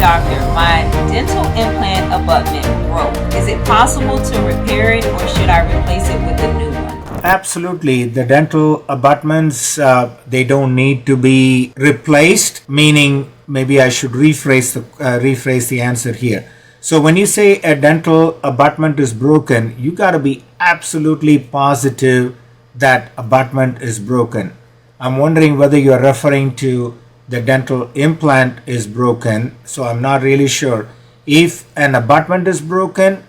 doctor, my dental implant abutment broke. Is it possible to repair it or should I replace it with a new one? Absolutely. The dental abutments, they don't need to be replaced, meaning maybe I should rephrase the answer here. So when you say a dental abutment is broken, you got to be absolutely positive that abutment is broken. I'm wondering whether you're referring to the dental implant is broken, so I'm not really sure. If an abutment is broken,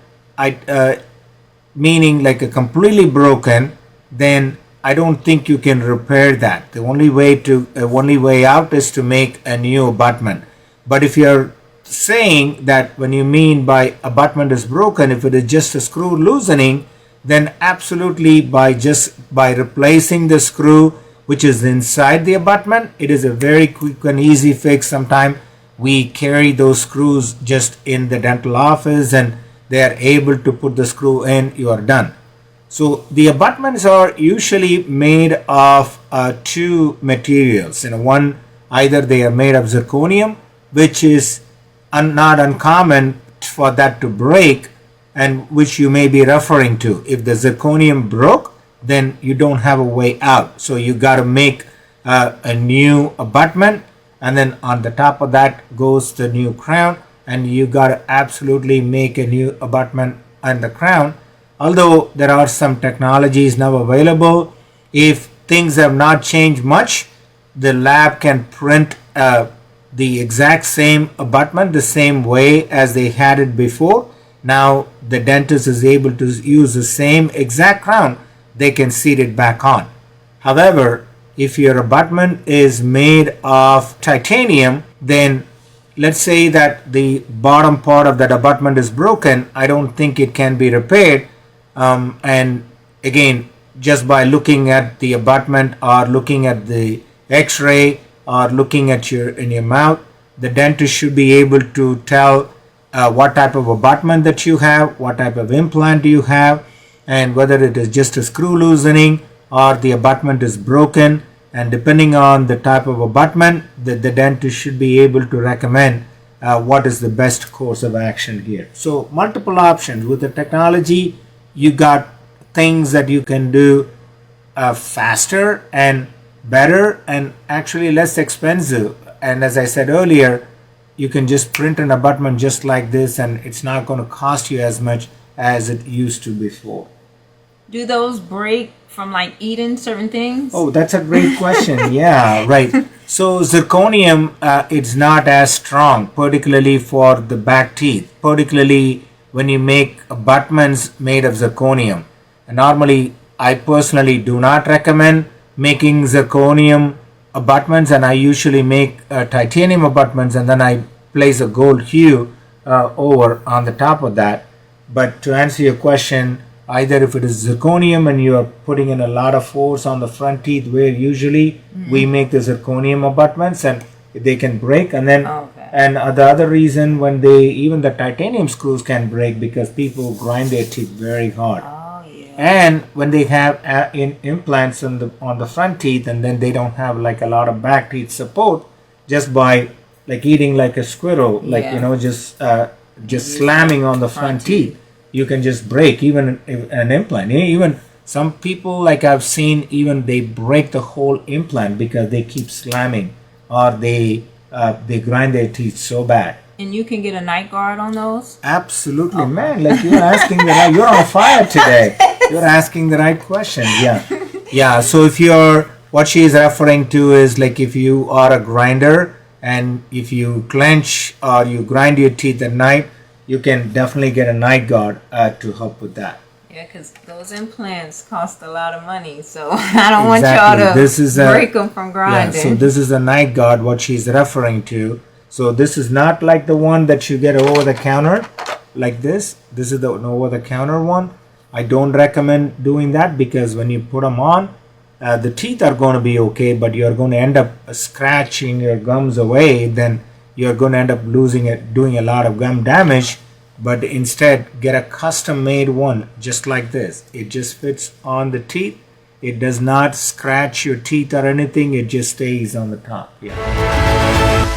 meaning like a completely broken, then I don't think you can repair that. The only way out is to make a new abutment. But if you're saying that when you mean by abutment is broken, if it is just a screw loosening, then absolutely by replacing the screw which is inside the abutment, it is a very quick and easy fix. Sometimes we carry those screws just in the dental office and they are able to put the screw in, you are done. So the abutments are usually made of two materials. One, either they are made of zirconium, which is not uncommon for that to break, and which you may be referring to. If the zirconium broke, then you don't have a way out. So you got to make a new abutment, and then on the top of that goes the new crown, and you got to absolutely make a new abutment on the crown. Although there are some technologies now available, if things have not changed much, the lab can print the exact same abutment the same way as they had it before. Now the dentist is able to use the same exact crown, they can seat it back on. However, if your abutment is made of titanium, then let's say that the bottom part of that abutment is broken, I don't think it can be repaired. And again, just by looking at the abutment or looking at the x-ray or looking at in your mouth, the dentist should be able to tell what type of abutment that you have, what type of implant you have, and whether it is just a screw loosening or the abutment is broken. And depending on the type of abutment, the dentist should be able to recommend what is the best course of action here. So multiple options. With the technology, you got things that you can do faster and better and actually less expensive. And as I said earlier, you can just print an abutment just like this and it's not going to cost you as much as it used to before. Do those break from like eating certain things? Oh, that's a great question. Yeah, right. So zirconium, it's not as strong, particularly for the back teeth, particularly when you make abutments made of zirconium. And normally, I personally do not recommend making zirconium abutments, and I usually make titanium abutments and then I place a gold hue over on the top of that. But to answer your question, either if it is zirconium and you are putting in a lot of force on the front teeth, where usually we make the zirconium abutments and they can break, and then and the other reason when even the titanium screws can break because people grind their teeth very hard. And when they have implants on the front teeth, and then they don't have like a lot of back teeth support, just by like eating like a squirrel, like just slamming on the front teeth, you can just break even an implant. Even some people, like I've seen, even they break the whole implant because they keep slamming or they grind their teeth so bad. And you can get a night guard on those? Absolutely, man. Like you're asking you're on fire today. You're asking the right question. Yeah. So what she is referring to is like if you are a grinder and if you clench or you grind your teeth at night, you can definitely get a night guard to help with that. Yeah, because those implants cost a lot of money, so I don't want y'all to break them from grinding. Yeah, so this is a night guard, what she's referring to. So this is not like the one that you get over the counter, like this. This is the over the counter one. I don't recommend doing that because when you put them on, the teeth are going to be okay, but you're going to end up scratching your gums away. Then you're going to end up doing a lot of gum damage. But instead, get a custom made one just like this. It just fits on the teeth. It does not scratch your teeth or anything. It just stays on the top. Yeah.